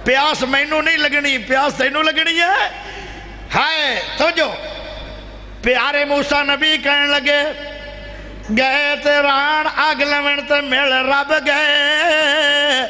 پیاس مینوں نہیں لگنی، پیاس تینوں لگنی ہے۔ ہائے تو جو پیارے موسیٰ نبی کہنے لگے گئے تے ران آگ لمن تے مل رب گئے،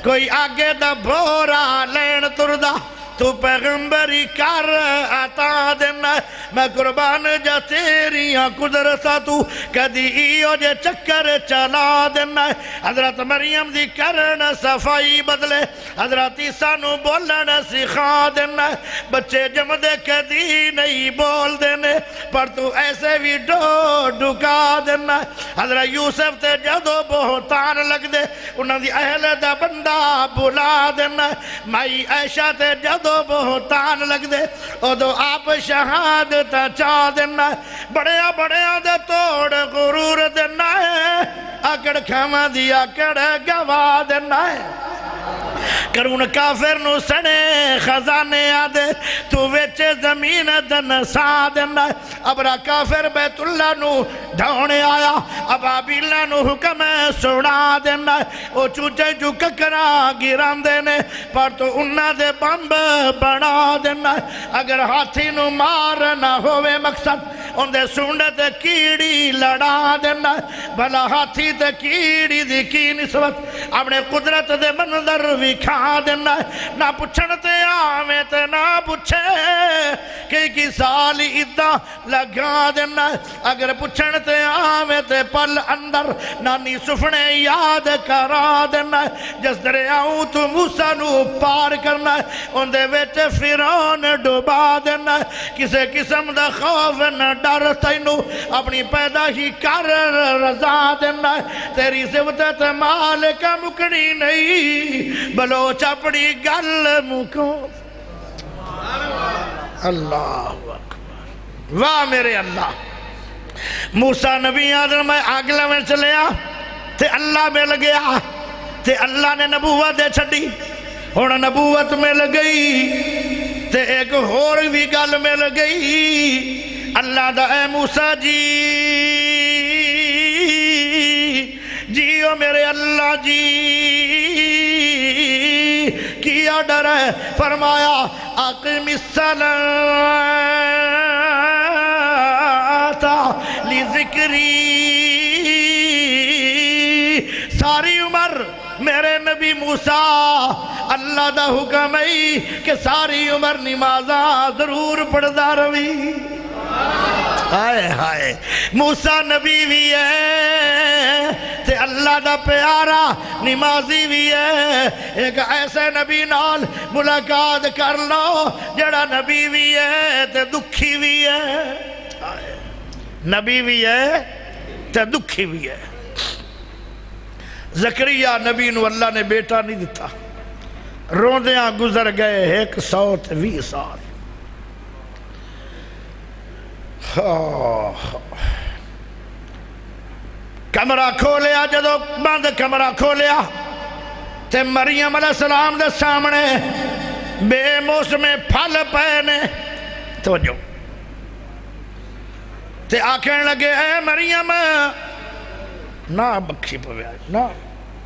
کوئی آگے دا بھورا لین تردہ تو پیغمبری کر عطا دینا، میں قربان جا تیریاں قدرتا تو کدی ایو جے چکر چلا دینا۔ حضرت مریم دی کرن صفائی بدلے، حضرت عیسیٰ نو بولن سکھا دینا، بچے جم دے کدی نہیں بول دینے پر تو ایسے بھی ڈکا دینا۔ حضرت یوسف تے جدو بہتان لگ دے انہاں دی اہل دا بندہ بلا دینا، مائی عائشہ تے جدو بہتان لگ دے ادو آپ شہادتا چاہ دینا، بڑیا بڑیا دے توڑ غرور دینا ہے، اکڑ کھاما دی اکڑ گوا دینا ہے۔ کرون کافر نو سنے خزانے آدے تو ویچے زمین دن سا دینا، ابرا کافر بیت اللہ نو ڈھونے آیا، ابابیلہ نو حکم سنا دینا، او چوچے جو ککرا گران دینے پر تو انہا دے بمب بنا دینا۔ اگر ہاتھی نو مارنا ہوئے مقصد ان دے سونڈت کیڑی لڑا دینا، بھلا ہاتھی تے کیڑی دی کی نسبت اپنے قدرت دے منظر وکھا دینا، نہ پچھنتے آمیں تے نہ پچھے کی سالی ادھا لگا دینا، اگر پچھنتے آمیں تے پل اندر نانی سفنے یاد کرا دینا، جس دریاؤں تو موسیٰ نو پار کرنا ان دے ویچ فرعون ڈوبا دینا، کسے قسم دا خوف نہ ڈر تینو اپنی پیدا ہی کر رضا دینا، تیری صفتت مالک مکنی نہیں بلوچ اپنی گل مکو۔ اللہ اکبر، واہ میرے اللہ۔ موسیٰ نبی آدم میں آگلہ میں چلیا تے اللہ مل گیا تے اللہ نے نبوت دے چھڑی، ہونا نبوت مل گئی تے ایک اور بھی گل مل گئی، اللہ دا اے موسیٰ جی جیو میرے اللہ جی کیا ڈر ہے، فرمایا اقم الصلاۃ لذکری، ساری عمر میرے نبی موسیٰ اللہ دا حکم ہے کہ ساری عمر نمازاں ضرور پڑھدا روی۔ ہائے ہائے موسیٰ نبی بھی ہے تے اللہ دا پیارا نمازی بھی ہے، ایک ایسے نبی نال ملاقات کر لو جڑا نبی بھی ہے تے دکھی بھی ہے، نبی بھی ہے تے دکھی بھی ہے۔ زکریا نبی نو اللہ نے بیٹا نہیں دیتا، روندیاں گزر گئے 120 سال۔ کمرہ کھولیا، جدو بند کمرہ کھولیا تے مریم علیہ السلام دے سامنے بے موسم پھل پہنے توجہ تے آکھیں لگے اے مریم نہ بکھی پویا،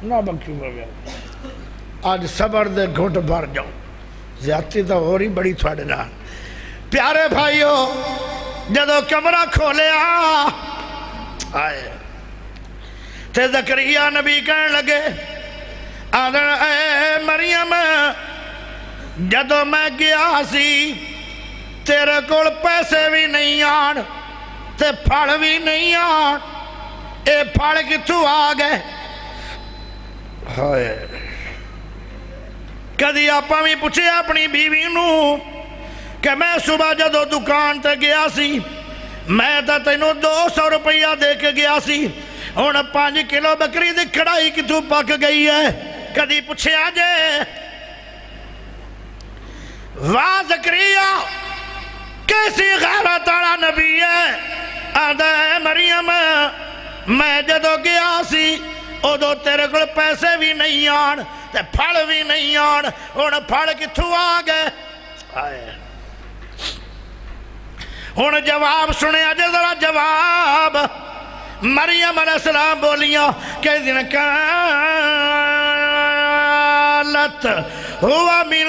نہ بکھی پویا، آج صبر دے گھٹ بھر جاؤ، زیادتی تو ہو رہی بڑی تھوڑے نہ۔ پیارے بھائیو جدو کمرہ کھولیا آئے تے زکریا نبی کہنے لگے آدھر اے مریم جدو میں گیا سی تیرے کول پیسے بھی نہیں آن تے پھڑ بھی نہیں آن، اے پھڑ کتھوں آ گئے؟ ہائے کدی آپا بھی پوچھے اپنی بیوی نو کہ میں صبح جدو دکان تے گیا سی میں تا تینوں 200 روپیہ دے کے گیا سی، ہن 5 کلو بکری دی کڑائی کتھوں پک گئی ہے؟ کدی پوچھے آجے؟ واہ زکریا کیسی غیرت والا نبی ہے، آدھا ہے مریم میں جدو گیا سی ادو تیرے کول پیسے بھی نہیں آن تے پھڑ بھی نہیں آن، ہن پھڑ کتھوں آ گئے؟ ہن جواب سنے آجے ذرا جواب۔ مریم علیہ السلام بولیاں کہ دن کان قالت هو من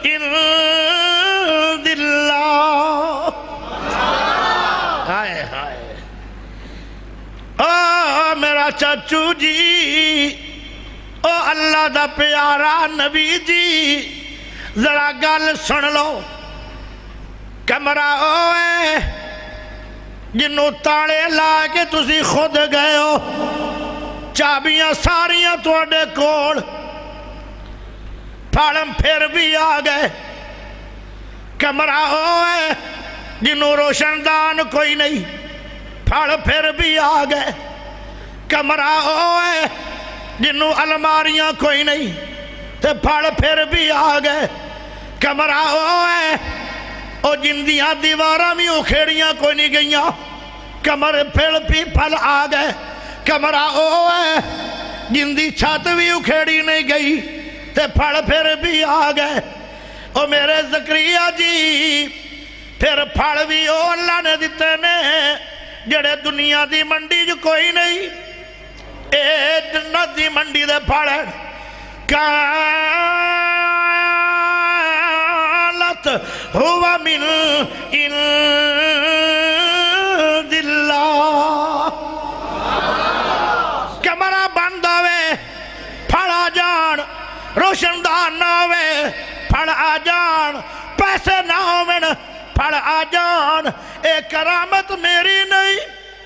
عند اللہ. ہائے ہائے میرا چاچو جی، او اللہ دا پیارا نبی جی، ذرا گل سن لو. کمرہ اوے جنوں تاڑے لا کے تسی خود گئے ہو، چابیاں ساریاں تواڈے کول، پھاڑم پھر بھی آ گئے. کمرہ اوے جنوں روشن دان کوئی نہیں، پھاڑ پھر بھی آ گئے. کمرہ اوے جنوں الماریاں کوئی نہیں تے پھاڑ پھر بھی آ گئے. کمرہ اوے او جندیاں دیواراں بھی اکھیڑیاں کوئی نہیں گئیاں، کمر پھر بھی پھل آ گئے. کمرہ اوے جندی چھت بھی اکھیڑی نہیں گئی تے پھڑ پھر بھی آ گئے. او میرے زکریا جی پھر پھڑ بھی او اللہ نے دیتے نے جڑے دنیا دی منڈی جو کوئی نہیں، اے جنت دی منڈی دے پھڑ. قالت هو من عند اللہ. کمرہ بند ہوئے پھڑ آ جان، روشن دان نہ ہوئے پھڑ آ جان، پیسے نہ ہوئے پھڑ آ جان. اے کرامت میری نہیں،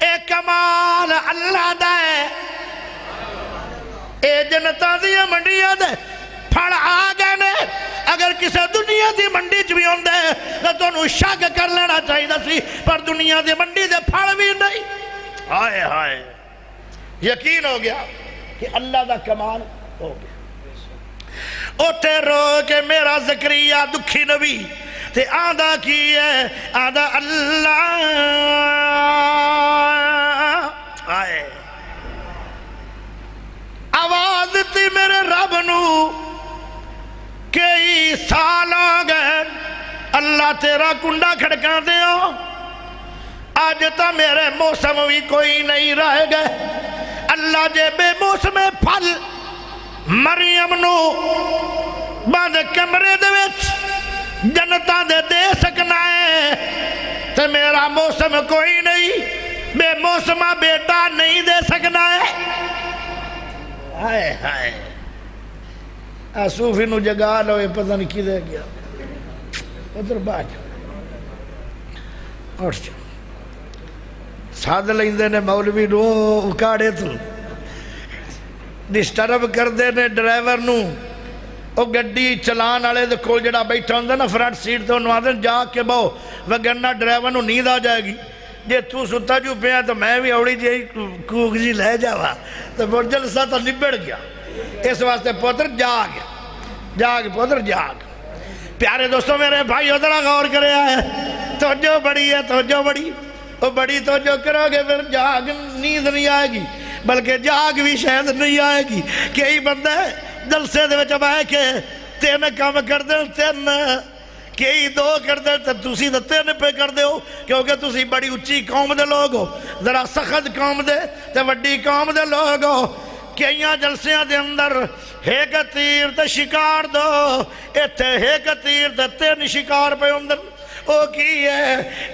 اے کمال اللہ دا ہے. اے جنتاں دی منڈیاں دے پھڑ آ گئے نے. اگر کسے دنیا دی منڈی چ بھی ہوندے تو تانوں شک کر لینا چاہیے سی، پر دنیا دی منڈی دے پھڑ بھی نہیں. ہائے ہائے یقین ہو گیا کہ اللہ دا کمال ہو گیا. اوتے رو کے میرا زکریا دکھی نبی تے آدھا کی ہے، آدھا اللہ آئے آواز تھی میرے رب نو، کئی سال ہو گئے اللہ تیرا کنڈا کھڑکا دیو، آج تا میرے موسم بھی کوئی نہیں رہ گئے. اللہ جے بے موسم پھل مریم نو بند کمرے دے وچ جنتاں دے سکنا ہے تے میرا موسم کوئی نہیں، بے موسمہ بیٹا نہیں دے سکنا ہے. ہائے ہائے صوفی نو جگا لو، پتہ نہیں کی دے گیا ادھر باج اور سادھ لیندے نے مولوی نو اکاڑے تو ڈسٹرب کر دے نے ڈرائیور نو. او گڈی چلان والے دے کول جڑا بیٹھا ہوندا نا فرنٹ سیٹ تے انہوں آدھے جا کے بہو وگرنہ ڈرائیور نو نیند آ جائے گی. جے تو ستا جو پیا تو میں بھی اوڑی جی کوک جی لے جاوا تو جلسہ تو نبڑ گیا. اس واسطے پتر جاگ جاگ پتر جاگ. پیارے دوستوں میرے بھائی ادھر غور کرے آئے، توجہ بڑی ہے، توجہ بڑی، وہ بڑی توجہ کرو گے پھر جاگ نیند نہیں آئے گی، بلکہ جاگ بھی شاید نہیں آئے گی. کئی بندے جلسے دے وچ آئے کہ تین کام کر دے، تین کئی دو کر دے تو تسی تو تین پہ کر دے ہو، کیونکہ تسی بڑی اچھی قوم دے لوگ ہو، ذرا سخت قوم دے تے وڈی قوم دے لوگ ہو. کئیاں جلسیاں دے اندر ایک تیر تے شکار دو، ایتھے ایک تیر تے تین شکار پہ اندر. او کی ہے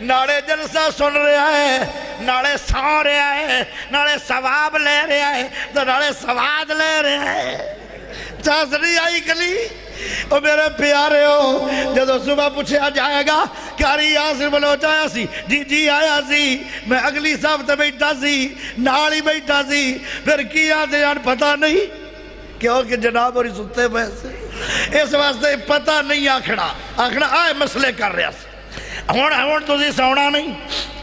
ناڑے جلسہ سن رہا ہے، ناڑے سو رہا ہے، ناڑے ثواب لے رہا ہے تو ناڑے سواد لے رہا ہے. چاندنی آئی کلی او میرے پیارے ہو، جدو صبح پوچھا جائے گا کاری یاسر بلوچ آیا سی، جی جی آیا سی، میں اگلی صاحب تے بیٹھا سی، ناڑی بیٹھا سی، پھر کیا دیان پتہ نہیں کیونکہ جناب اور ستے پیسے اس واسطے پتہ نہیں آکھنا آئے مسئلے کر رہا سی. ہون تسی سونا نہیں،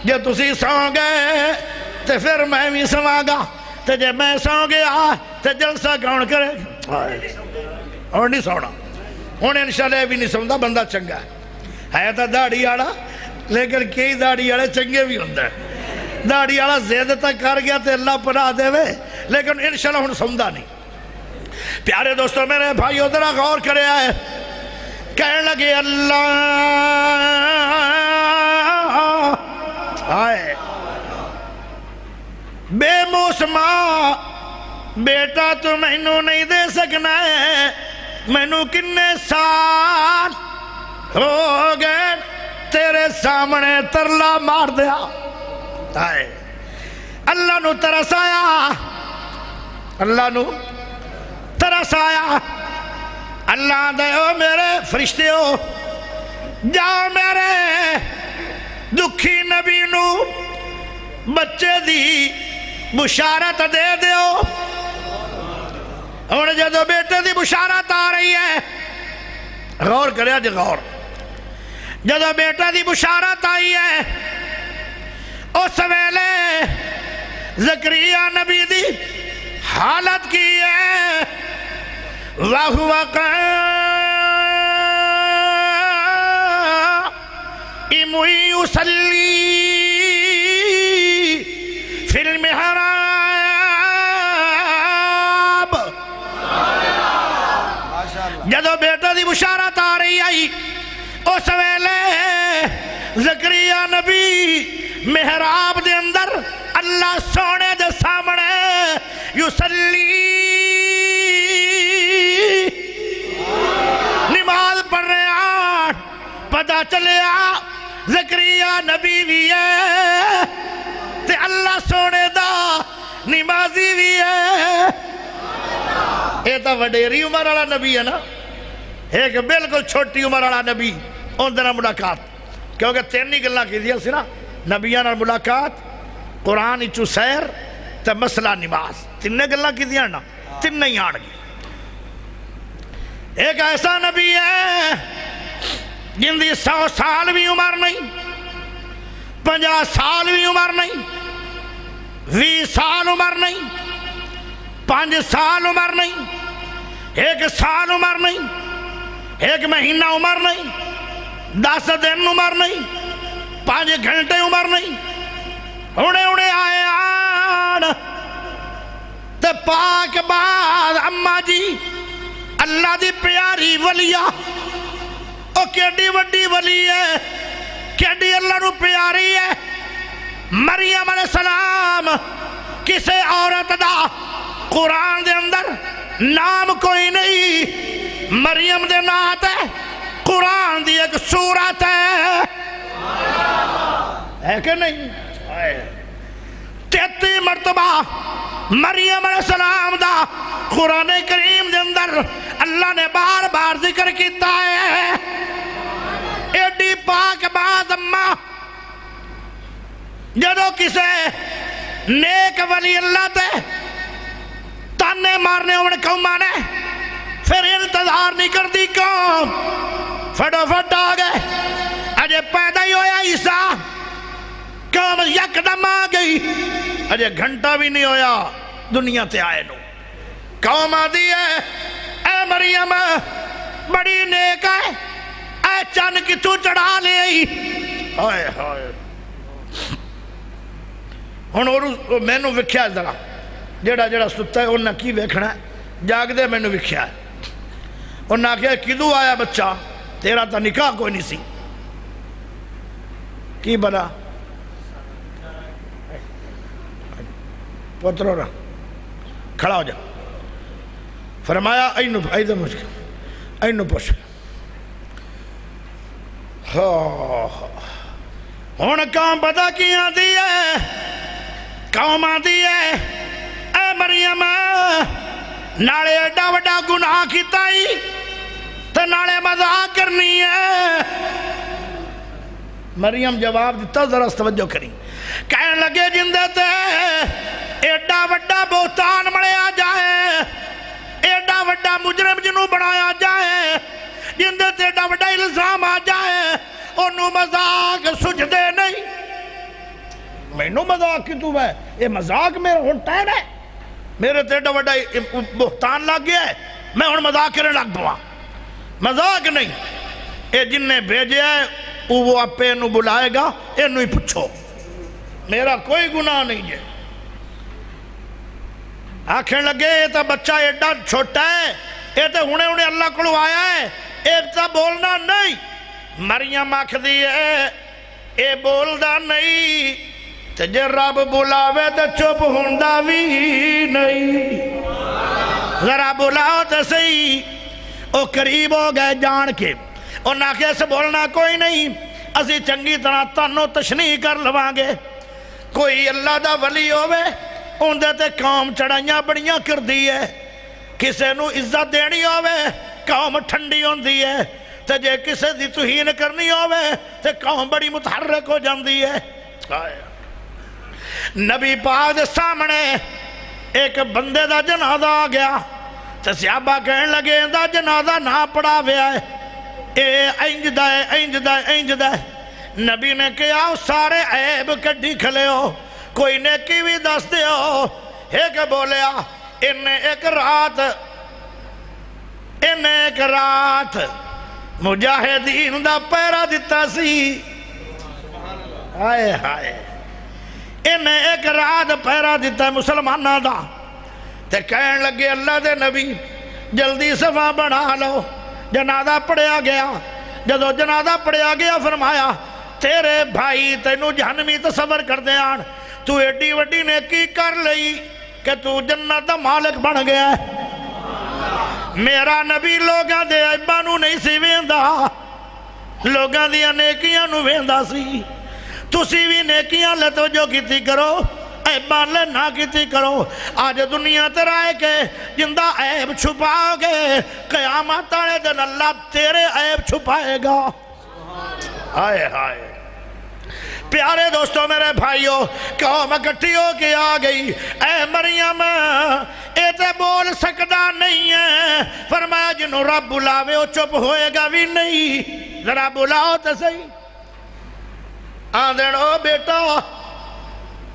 جے تسی سو گئے تے پھر میں بھی سواں گا، تے جے میں سو گیا تے جلسہ کون کرے. ہون نہیں سونا، ہون انشاءاللہ بھی نہیں سوندا بندہ چنگا ہے تا داڑھی آڑا، لیکن کئی داڑھی آڑے چنگے بھی ہوندے. داڑھی آڑا زیادہ تک کر گیا تے اللہ پناہ دے وے، لیکن انشاءاللہ ہون سوندا نہیں. پیارے دوستوں میرے بھائی ادھر غور کرے آئے، کہنے لگے اللہ آئے بے موسمہ بیٹا تو مینو نہیں دے سکنا ہے، مینو کنے سال ہو گئے تیرے سامنے ترلا مار دیا۔ اللہ نو ترس آیا، اللہ نو ترس آیا۔ اللہ دیو میرے فرشتے ہو، جاؤ میرے دکھی نبی نو بچے دی بشارت دے دیو۔ اور جدو بیٹے دی بشارت آ رہی ہے، غور کریا جی غور، جدو بیٹا دی بشارت آئی ہے اس ویلے زکریا نبی دی حالت کی ہے، وَهُوَ قَائِمٌ يُصَلِّي فِي الْمِحْرَابِ۔ جدو بیٹا دی بشارت آ رہی آئی اس ویلے زکریا نبی محراب دے اندر اللہ سونے دے سامنے یصلی نماز پڑھ رہے ہیں۔ پتہ چلیا زکریا نبی بھی ہے تے اللہ سونے دا نمازی بھی ہے۔ یہ تو وڈیری عمر والا نبی ہے نا، ایک بالکل چھوٹی عمر والا نبی، ان دن ملاقات، کیونکہ تین ہی گلاں کی دیا سی نا، نبیاں نال ملاقات، قرآن چو سیر تے مسئلہ نماز، تین گلاں کی دیا نا، تین نہیں آڑ گئی۔ ایک ایسا نبی ہے جن دی 100 سال بھی عمر نہیں، 50 سال بھی عمر نہیں، 20 سال عمر نہیں، 5 سال عمر نہیں، 1 سال عمر نہیں، 1 مہینہ عمر نہیں، 10 دن عمر نہیں، 5 گھنٹے عمر نہیں، اڑے اڑے آئے آن تے پاک بعد اماں جی اللہ دی پیاری ولیہ، او کیڈی وڈی ولی ہے، کیڈی اللہ نو پیاری ہے۔ مریم علیہ السلام کسے عورت دا قرآن دے اندر نام کوئی نہیں، مریم دے نات ہے، قرآن دی ایک سورت ہے کہ نہیں؟ 33 مرتبہ مریم علیہ السلام دا قرآن کریم دے اندر اللہ نے بار بار ذکر کیتا ہے۔ ایڈی پاک باز اماں جدو کسے نیک ولی اللہ تے تانے مارنے ہونے قوماں نے پھر انتظار نہیں کر دی، قوم فٹو فٹ آ گئے، اجے پیدا ہی ہویا عیسیٰ، قوم یکدم آ گئی، اجے گھنٹہ بھی نہیں ہویا دنیا تے آئے نو، قوم آدھی ہے اے مریم بڑی نیک ہے، اے چن کی تو چڑھا لے آئی۔ ہائے ہائے میں نو وکھیا ذرا، جڑا جڑا ستا ہے انہاں کی ویکھنا ہے، جاگ دے میں نو وکھیا ہے، انہاں کہا کدو آیا بچہ، تیرا تا نکاح کوئی نہیں سی، کی بنا پترو رہا کھڑا ہو جا، فرمایا اینو ایدھر مجھے اینو پوچھ، ہون کام پتا کی آتی ہے، قوم آتی ہے اے مریم نالے ایڈا وڈا گناہ کیتا ہی تے نالے مذاق کرنی ہے۔ مریم جواب دیتا، ذرا توجہ کریں، کہنے لگے جندے تے ایڈا وڈا بہتان مڑیا جائے، ایڈا وڈا مجرم جنوں بنایا جائے، جندے تے ایڈا وڈا الزام آ جائے، انہوں مذاق سجدے نہیں۔ میں نو مذاق کی تو ہے، یہ مذاق میرا ہون ٹائم ہے، میرے تے ایڈا وڈا بہتان لگ گیا ہے، میں ہون مذاق کرنے لگ پوا، مذاق نہیں، اے جن نے بھیجے ہے وہ اپنے انہوں بلائے گا، انہوں ہی پچھو، میرا کوئی گناہ نہیں ہے۔ آکھیں لگے یہ تا بچہ ایڈا چھوٹا ہے، یہ تا ہونے اللہ کو آیا ہے، یہ تا بولنا نہیں۔ مریم آکھ دی ہے اے بولدا نہیں، تے جے رب بلاوے تے چپ ہوندا بھی نہیں۔ ذرا بلاؤ تو صحیح۔ وہ قریب ہو گئے جان کے، انہاں آخیا سے بولنا کوئی نہیں، اسی چنگی طرح تانوں تشنیح کر لواں گے۔ کوئی اللہ دا ولی ہوئے اندے تے قوم چڑھائیاں بڑیاں کر دی ہے، کسے نو عزت دینی ہوئے قوم ٹھنڈی ہوندی ہے، تے جے کسے دی توہین کرنی ہوئے تے قوم بڑی متحرک ہو جاندی ہے۔ نبی پاک دے سامنے ایک بندے دا جنازہ آ گیا، تے صحابہ کہنے لگے دا جنازہ نہ پڑھا ویا ہے، اے اینج دا ہے اینج دا ہے اینج دا ہے۔ نبی نے کہا سارے عیب کڈی کھلے ہو، کوئی نیکی بھی دس دے ہو۔ ایک بولیا انہیں ایک رات مجاہدین دا پیرا دیتا سی، آئے ہائے، انہیں ایک رات پیرا دیتا ہے مسلمانہ دا۔ تے کہنے لگے اللہ دے نبی جلدی صفحہ بنا لو۔ جنازہ پڑھیا گیا، جدو جنازہ پڑھیا گیا فرمایا تیرے بھائی تینوں جہنمی تصور کر دے آن، تو ایڈی وڈی نیکی کر لئی کہ تو جنت دا مالک بن گیا ہے۔ میرا نبی لوگاں دے عیباں نو نہیں سی ویندا، لوگاں دیاں نیکیاں نو ویندا سی۔ تسی بھی نیکیاں لے توجہ کیتی کرو، عیباں لے نہ کیتی کرو۔ آج دنیا تے رائے کے جندہ عیب چھپاؤ گے، قیامت والے دن اللہ تیرے عیب چھپائے گا۔ آئے ہائے پیارے دوستوں میرے بھائیوں، قوم اکٹھی ہو کے آ گئی، اے مریم اے تے بول سکدا نہیں ہے، فرمایا جنہوں رب بلاوے وہ چپ ہوئے گا بھی نہیں، ذرا بلاؤ تے صحیح۔ آندھڑ او بیٹا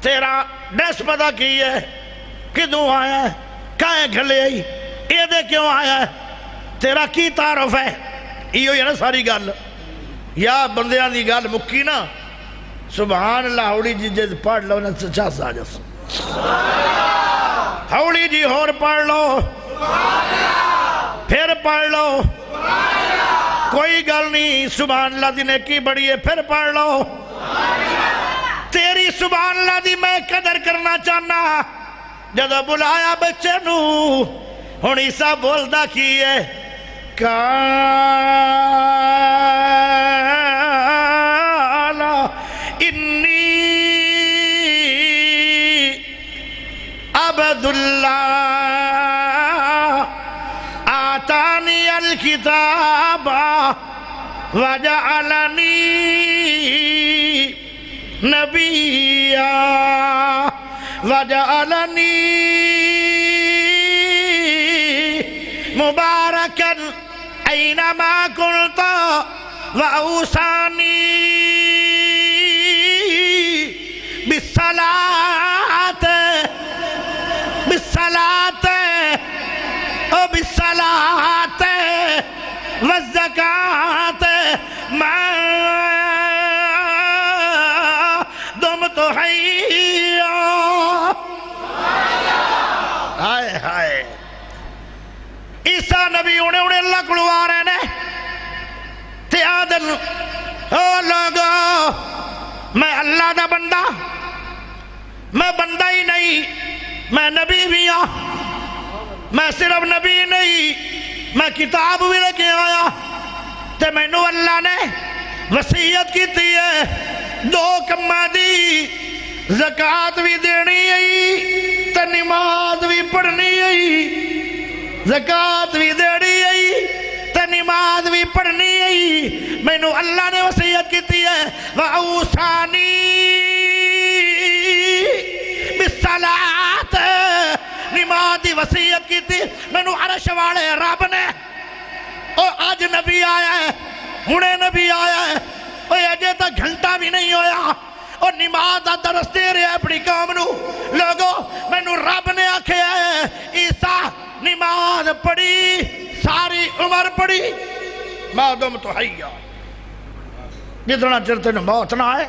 تیرا ڈریس پتہ کی ہے، کدوں آیا ہے، کائیں گھلے آئی، اے دے کیوں آیا ہے، تیرا کی تعارف ہے؟ یہ ہوئی ہے نا ساری گل، یا بندیاں دی گل مکی نا سبحان اللہ ہوڑی جی جے پڑھ لو نا سچا ساجس، ہوڑی جی اور پڑھ لو پھر پڑھ لو، کوئی گل نہیں، سبحان اللہ دی نیکی بڑی ہے، پھر پڑھ لو۔ تیری سبحان اللہ دی میں قدر کرنا چاہنا، جدو بلایا بچے نو ہن عیسیٰ بولدا کی ہے، عبداللہ آتانی الکتاب وجعلنی نبیا وجعلنی مبارکا اینما کنت واوصانی بالصلاة والزکاة ما دمت حیا۔ ہائے ہائے عیسیٰ نبی انہیں اللہ کو آ رہے نے تے آدل او لوگو میں اللہ دا بندہ، میں بندہ ہی نہیں میں نبی بھی ہوں، میں صرف نبی نہیں میں کتاب بھی لے کے آیا، تے میں نو اللہ نے وصیت کی تھی ہے دو کمہ دی، زکاة بھی دینی ہے تے نماز بھی پڑھنی ہے، زکاة بھی دینی ہے تے نماز بھی پڑھنی ہے، میں نو اللہ نے وصیت کی تھی ہے وَأَوْصَانِي بِالصَّلَاةِ، نماز دی وصیت کی تھی، میں نو عرش والے رب نے، اور آج نبی آیا ہے، ہنے نبی آیا ہے، اور اجے تک گھنٹہ بھی نہیں ہویا، اور نماز دا درس دے رہے اپنی قوم نو، لوگو میں نو رب نے آکھے ہے عیسیٰ نماز پڑھی ساری عمر پڑھی ما دمت حیا، جتنا چرتے نے موت نہ آئے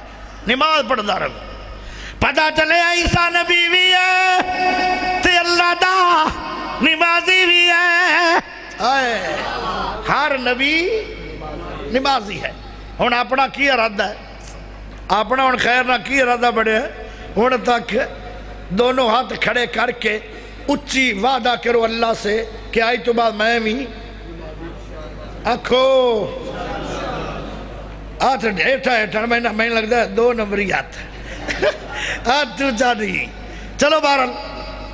نماز پڑھ دا رہے، پتہ چلے عیسیٰ نبی بھی ہے تے اللہ دا نمازی بھی ہے، ہر نبی نمازی ہے۔ ہن اپنا کی ارادہ ہے، اپنا ہن خیر نہ کی ارادہ بڑے ہے، ہن تک دونوں ہاتھ کھڑے کر کے اچھی وعدہ کرو اللہ سے کہ آئی تو بعد میں بھی آکھو آتھ ایٹھا میں لگتا ہے 2 نمبری آتھ تو جانی چلو بہرحال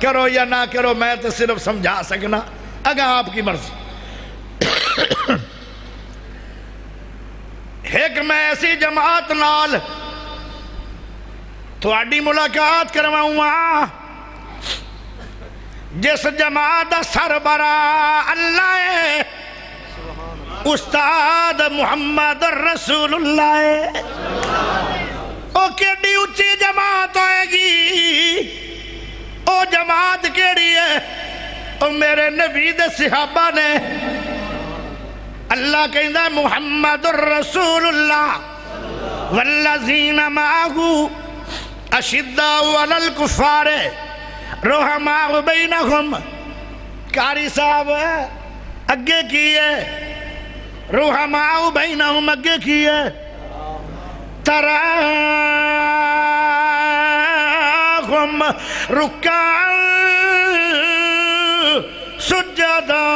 کرو یا نہ کرو میں تو صرف سمجھا سکنا اگر آپ کی مرضی ایک میں ایسی جماعت نال تھوڑی ملاقات کرواؤں گا جس جماعت دا سربراہ اللہ ہے استاد محمد رسول اللہ ہے او کیڑی اچھی جماعت ہوئے گی او جماعت کیڑی ہے او میرے نبی دے صحابہ نے اللہ کہندہ محمد رسول اللہ والذین معہو اشداء علی الکفار رحماء بینہم قاری صاحب اگے کیے رحماء بینہم اگے کیے تراہم رکعا سجدا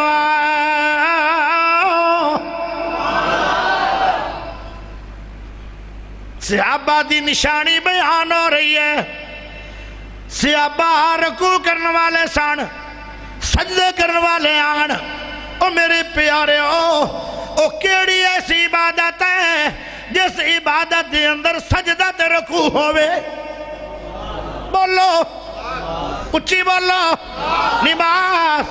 صحابہ دی نشانی بیان ہو رہی ہے صحابہ رکوع کرنے والے سان سجدے کرنے والے آن او میرے پیارے او کیڑی ایسی عبادت ہے جس عبادت دے اندر سجدہ تے رکوع ہوئے بولو اچھی بولو نماز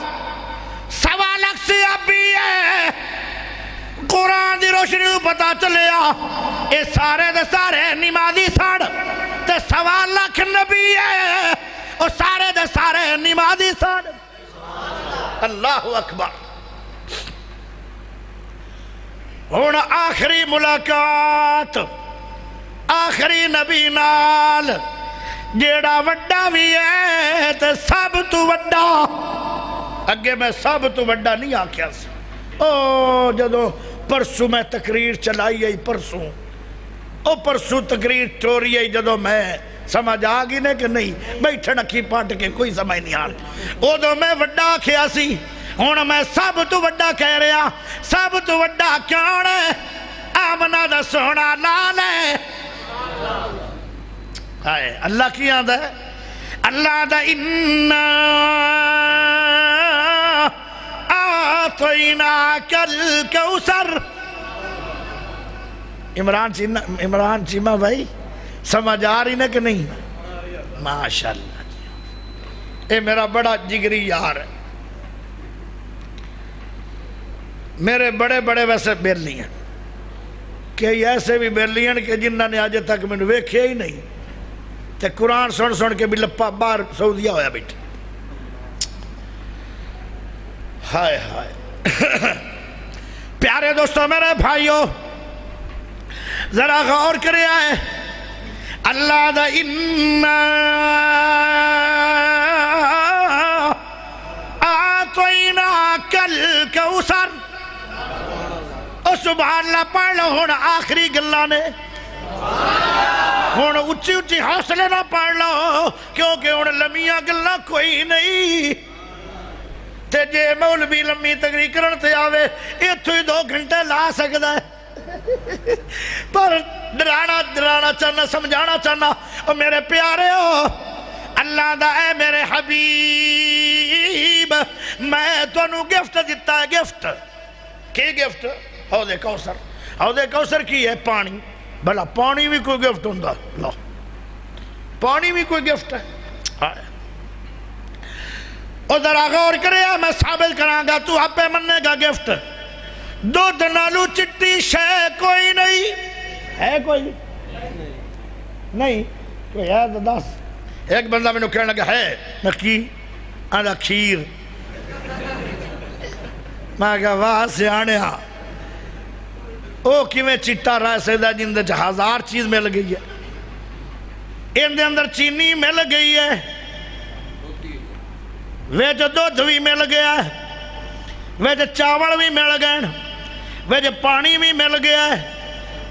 سوالک صحابی ہے قرآن دی روشنی پتا چلیا اے سارے دے سارے نمازی ساڑ تے 1.25 لاکھ نبی ہے او سارے دے سارے نمازی ساڑ اللہ اکبر ہون آخری ملاقات آخری نبی نال جیڑا وڈا بھی ہے تے سب تو وڈا اگے میں سب تو وڈا نہیں آکھیا سی او جدو پرسوں میں تقریر چلائی ہے پرسوں تقریر چوری ہے جدو میں سمجھ آگی نے کہ نہیں بیٹھے نکھی پانٹ کے کوئی سمجھ نہیں آ رہی او دو میں وڈا کھیا سی ہون میں سب تو وڈا کہہ رہا سب تو وڈا کیوں ہے آمنہ دا سونا لال ہے اللہ کی یاد ہے اللہ دا انہا آتویناک الکوثر عمران چیمہ بھائی سمجھ آ رہی نا کہ نہیں ماشاءاللہ اے میرا بڑا جگری یار ہے میرے بڑے بڑے ویسے بیلی ہیں کہ ایسے بھی بیلی ہیں کہ جنہاں نے آج تک میں نے ویکھے ہی نہیں تے قرآن سن کے بھی لپا باہر سعودیہ ہویا بیٹھے ہائے ہائے پیارے دوستوں میرے بھائیوں ذرا غور کرے آئے اللہ دا انہا آتویناک الکوثر او سبحان اللہ پڑھ لو ہونا آخری گلہ نے ہونا اچھی اچھی حوصلے نہ پڑھ لو کیونکہ ہونا لمیاں گلہ کوئی نہیں تے جے مولوی لمی تقریر کرن تے آوے ایتھو ہی 2 گھنٹے لا سکدا ہے پر ڈرانا چاہنا سمجھانا چاہنا اور میرے پیارے ہو اللہ دا اے میرے حبیب میں تو انہوں گفٹ دیتا ہے گفٹ کی گفٹ حوض کوثر حوض کوثر کی ہے پانی بھلا پانی بھی کوئی گفٹ ہوندہ لو پانی بھی کوئی گفٹ ہے اور ذرا غور کرے میں ثابت کران گا تو آپ پہ مننے گا گفٹ دودھ نالو چٹی شے کوئی نہیں ہے کوئی نہیں کوئی ہے تو دس ایک بندہ میں نے کہنے لگا ہے نکی آدھا کھیر میں کہا واہ سے آنے ہاں او کیویں چٹا رہا سیدہ جن دے 1000 چیز مل گئی ہے ان دے اندر چینی مل گئی ہے ویچ دودھ بھی مل گیا ہے ویچ چاول بھی مل گئے ویچ پانی بھی مل گیا ہے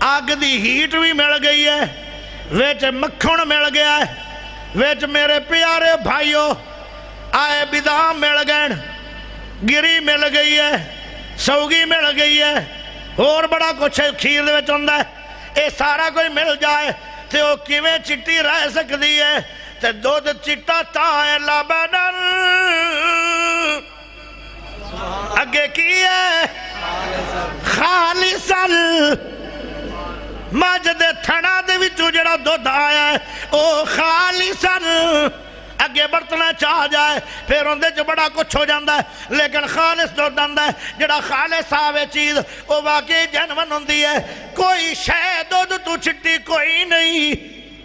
آگ دی ہیٹ بھی مل گئی ہے ویچ مکھن مل گیا ہے ویچ میرے پیارے بھائیوں آئے بدام مل گئے گری مل گئی ہے سوگی مل گئی ہے اور بڑا کچھ کھیر دے وچ ہوندا ہے اے سارا کوئی مل جائے تے او کیویں چٹی رہ سکدی ہے تے دودھ چٹا تاں ہے لبنن اگے کی ہے خالصاً مجھ دے تھنا دے وچوں جڑا دودھ آیا ہے او خالصاً اگے برتنا چاہ جائے پھر اندے جو بڑا کچھ ہو جاندہ ہے لیکن خالص دودھ آندہ ہے جڑا خالص آوے چیز وہ واقعی جنون ہوندی ہے کوئی شے دودھ تو چھٹی کوئی نہیں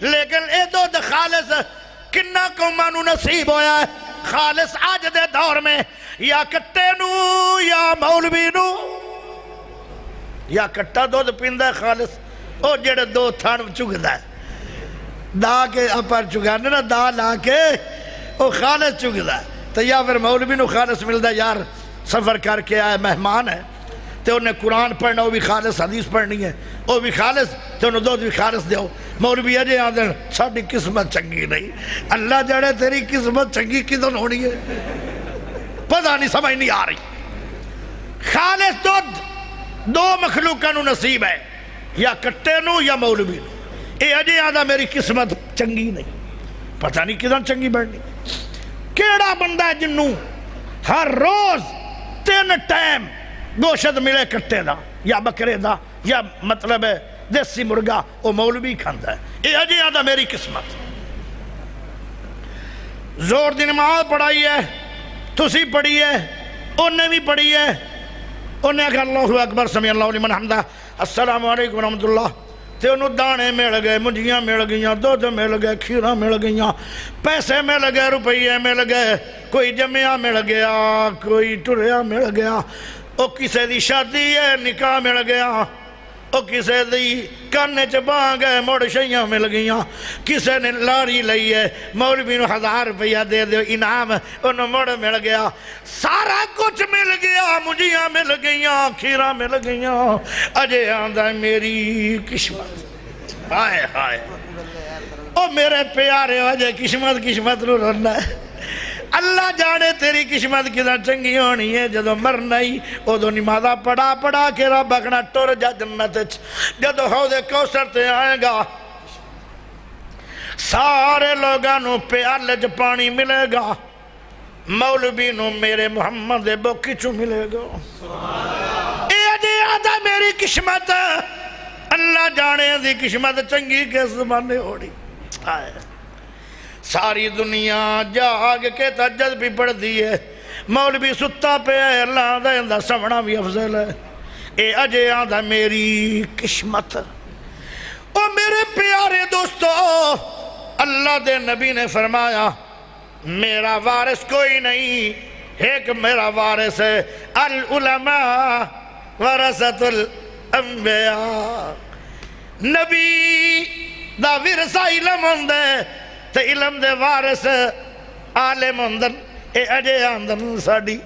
لیکن اے دودھ خالص کنہ قومانو نصیب ہویا ہے خالص آج دے دور میں یا کٹے نو یا مولوی نو یا کٹا دودھ پیندہ ہے خالص او جڑے دو تھان چگدہ ہے دا کے اپر چگانے نا دا لا کے او خالص چگدہ ہے تو یا پھر مولوی نو خالص ملدہ یار سفر کر کے آئے مہمان ہے تو انہیں قرآن پڑھنا وہ بھی خالص حدیث پڑھنی ہے وہ بھی خالص تو انہیں دودھ بھی خالص دیو مولوی اجے آدھیں ساڑھی قسمت چنگی نہیں اللہ جڑے تیری قسمت چنگی کدھن ہونی ہے پتہ نہیں سمجھ نہیں آ رہی خالص دودھ دو مخلوقہ نو نصیب ہے یا کٹے نو یا مولوی نو اے اجے آدھا میری قسمت چنگی نہیں پتہ نہیں کدھن چنگی بڑھنی کیڑا بندہ ہے جنوں ہر روز 3 ٹائم گوشت ملے کٹے دا یا بکرے دا یا مطلب ہے دیسی مرگا وہ مولوی کھاندا ہے اے اجے آدھا میری قسمت زور دی نماز پڑھائی ہے تسی پڑھی ہے انہیں بھی پڑھی ہے انہیں کہا اللہ اکبر سمیع اللہ لمن حمدہ السلام علیکم ورحمۃ اللہ تے انہوں دانے مل گئے منجیاں مل گئیاں دودھ مل گئے کھیرہ مل گئیاں پیسے مل گئے روپیے مل گئے کوئی جمعہ مل گیا کوئی ٹریا مل گیا او کسے دی شادی ہے نکاح مل گیا او کسے دی کانے چباں گئے موڑ شیاں مل گئیاں کسے نے لاری لئی ہے مولوی نو 1000 روپیہ دے دیو انعام انہوں موڑ مل گیا سارا کچھ مل گیا مجھیاں مل گئیاں کھیرہ مل گئیاں اجے آندہ میری قسمت ہائے ہائے او میرے پیارے اجے قسمت نو رہنا ہے اللہ جانے تیری قسمت کدھا چنگی ہونی ہے جدو مرنا ہی او دو نمازہ پڑھا کے رب اکنا ٹور جا جنت جدو حوض کوثر تے آئے گا سارے لوگانو پیالے جو پانی ملے گا مولوی نو میرے محمد بوکی چو ملے گا اے اجے آدھا میری قسمت اللہ جانے دی قسمت چنگی کے زمانے ہوڑی آئے ساری دنیا جاگ کے تہجد بھی پڑھ دیئے مولوی ستا پہ ہے اللہ دا اندہ سمنا بھی افضل ہے اے اجے آدھا میری قسمت او میرے پیارے دوستو اللہ دے نبی نے فرمایا میرا وارث کوئی نہیں ایک میرا وارث ہے العلماء ورثۃ الانبیاء نبی دا ورثہ علم ہوندے تے علم دے وارث عالم ہوندن اے اجے آندن ساڑی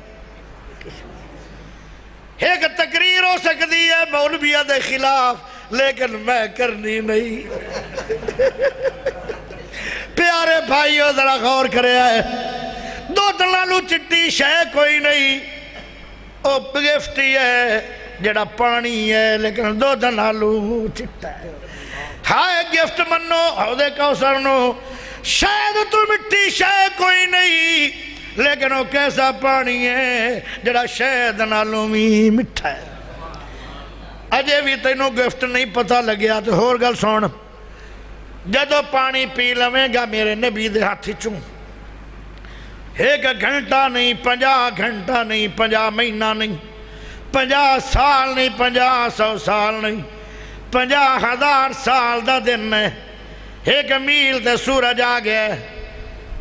ایک تقریر ہو سکتی ہے مولویہ دے خلاف لیکن میں کرنی نہیں پیارے بھائیو ذرا غور کرے آئے دو دلالو چٹی شے کوئی نہیں او گفٹی ہے جڑا پانی ہے لیکن دو دلالو چٹا ہے ہائے گفٹ منو حوض کوثر نو شاید تو مٹی شے کوئی نہیں لیکن وہ کیسا پانی ہے جڑا شاید نالوں میں مٹھا ہے اجے بھی تینوں گفٹ نہیں پتہ لگیا تو اور گل سون جدو پانی پی لویں گا میرے نبی دے ہاتھی چوں 1 گھنٹہ نہیں 50 گھنٹہ نہیں 50 مہینہ نہیں 50 سال نہیں 50 سال نہیں 50,000 سال دا دن ہے 1 میل تے سورج آ گیا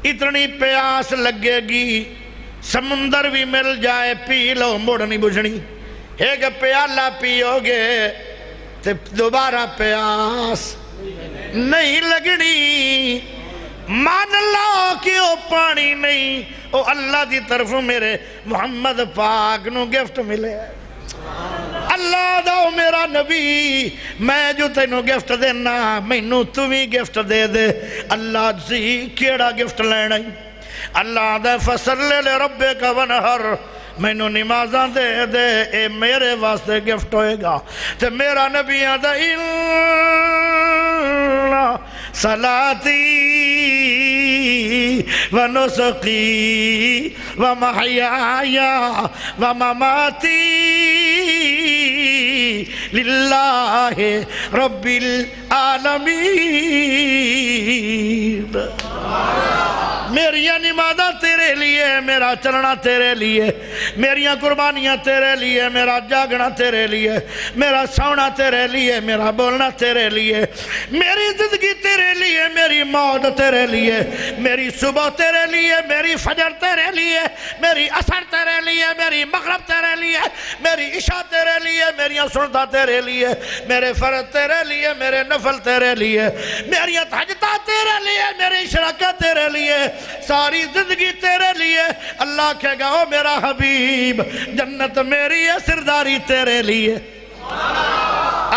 اتنی پیاس لگے گی سمندر بھی مل جائے پی لو مڑ نہیں بجھنی 1 پیالہ پیو گے تے دوبارہ پیاس نہیں لگنی مان لو کہ وہ پانی نہیں وہ اللہ دی طرف میرے محمد پاک نو گفٹ ملے اللہ دا میرا نبی میں جو تینوں گفٹ دینا مینوں تمہیں گفٹ دے دے اللہ سی کیڑا گفٹ لینا اللہ دے فصلی لربک ونہر مینوں نمازاں دے دے اے میرے واسطے گفٹ ہوئے گا تے میرا نبی آدھا صلاتی ونسقی ومحیائی ومماتی للہ رب العالمین میری نمازاں تیرے لیے میرا چلنا تیرے لیے میریاں قربانیاں تیرے لیے میرا جاگنا تیرے لیے میرا سونا تیرے لیے میرا بولنا تیرے لیے میری زندگی تیرے لیے میری موت تیرے لیے میری صبح تیرے لیے میری فجر تیرے لیے میری عصر تیرے لیے میری مغرب تیرے لیے میری عشاء تیرے لیے میری سنتا تیرے لیے میرے فرض تیرے لیے میرے نفل تیرے لیے میری تہجدات تیرے لیے میری شراکت تیرے لیے ساری زندگی تیرے لیے اللہ کہے گا او میرا حبیب جنت میری ہے سرداری تیرے لیے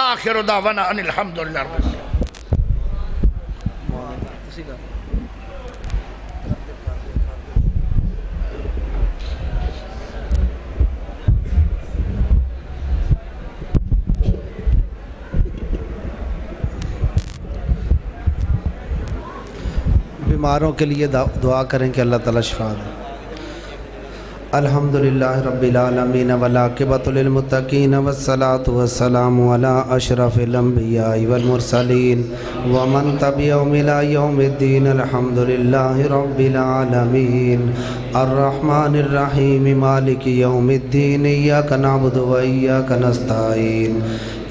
آخر دعوانا ان الحمدللہ رب العالمین بیماروں کے لیے دعا کریں کہ اللہ تعالیٰ شفا دے الحمدللہ رب العالمین والعاقبۃ للمتقین والصلاة والسلام علی اشرف الانبیاء والمرسلین ومن تبعهم الى یوم الدین الحمدللہ رب العالمین الرحمن الرحیم مالک یوم الدین ایاک نعبد و ایاک نستعین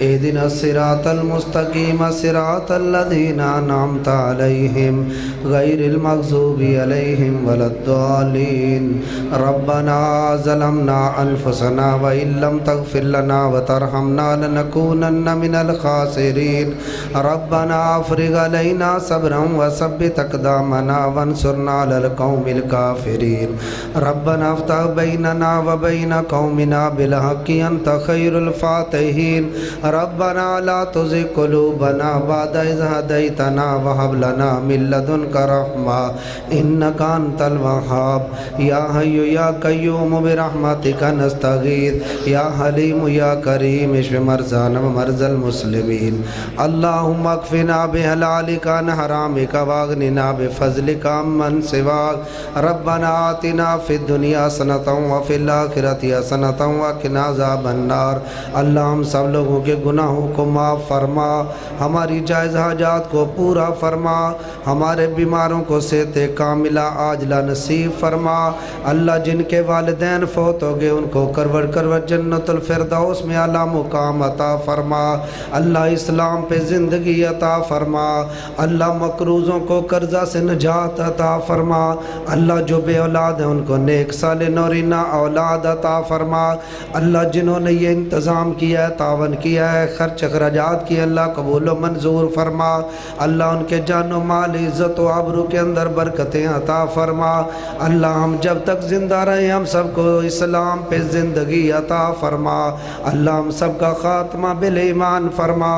اهدنا الصراط المستقيم صراط الذين أنعمت عليهم غير المغضوب عليهم ولا الضالين ربنا ظلمنا أنفسنا وإن لم تغفر لنا وترحمنا لنكونن من الخاسرين ربنا افرغ علينا صبرا وثبت أقدامنا وانصرنا على القوم الكافرين ربنا افتح بيننا وبين قومنا بالحق أنت خير الفاتحين ربنا لا تزغ قلوبنا بعد إذ هديتنا وهب لنا من لدنك رحمة إنك أنت الوهاب يا حي يا قيوم برحمتك نستغيث يا حليم يا كريم اشف مرضانا ومرضى المسلمين اللهم اكفنا بحلالك عن حرامك واغننا بفضلك عمن سواك ربنا آتنا في الدنيا حسنة وفي الآخرة حسنة وقنا عذاب النار اللہ ہم سب لوگوں کے گناہوں کو معاف فرما ہماری جائز حاجات کو پورا فرما ہمارے بیماروں کو صحت کاملہ عاجلہ نصیب فرما اللہ جن کے والدین فوت ہو گئے ان کو کروڑ کروڑ جنت الفردوس میں اعلیٰ مقام عطا فرما اللہ اسلام پہ زندگی عطا فرما اللہ مقروضوں کو قرضہ سے نجات عطا فرما اللہ جو بے اولاد ہیں ان کو نیک صالح نورینہ اولاد عطا فرما اللہ جنہوں نے یہ انتظام کیا ہے تعاون کیا ہے خرچ اخراجات کی اللہ قبول و منظور فرما اللہ ان کے جان و مال عزت و آبرو کے اندر برکتیں عطا فرما اللہ ہم جب تک زندہ رہے ہم سب کو اسلام پہ زندگی عطا فرما اللہ ہم سب کا خاتمہ بالایمان فرما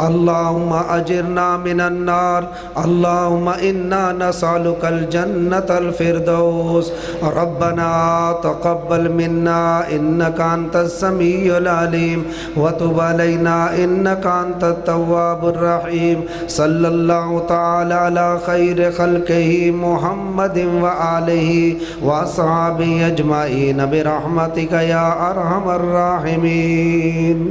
اللہم اجرنا من النار اللہم انا نسألک الجنة الفردوس ربنا تقبل منا انك انت السمیع العلیم وتب علينا إنك أنت التواب الرحيم صلى الله تعالى على خير خلقه محمد وآله وأصحابه أجمعين برحمتك يا أرحم الراحمين.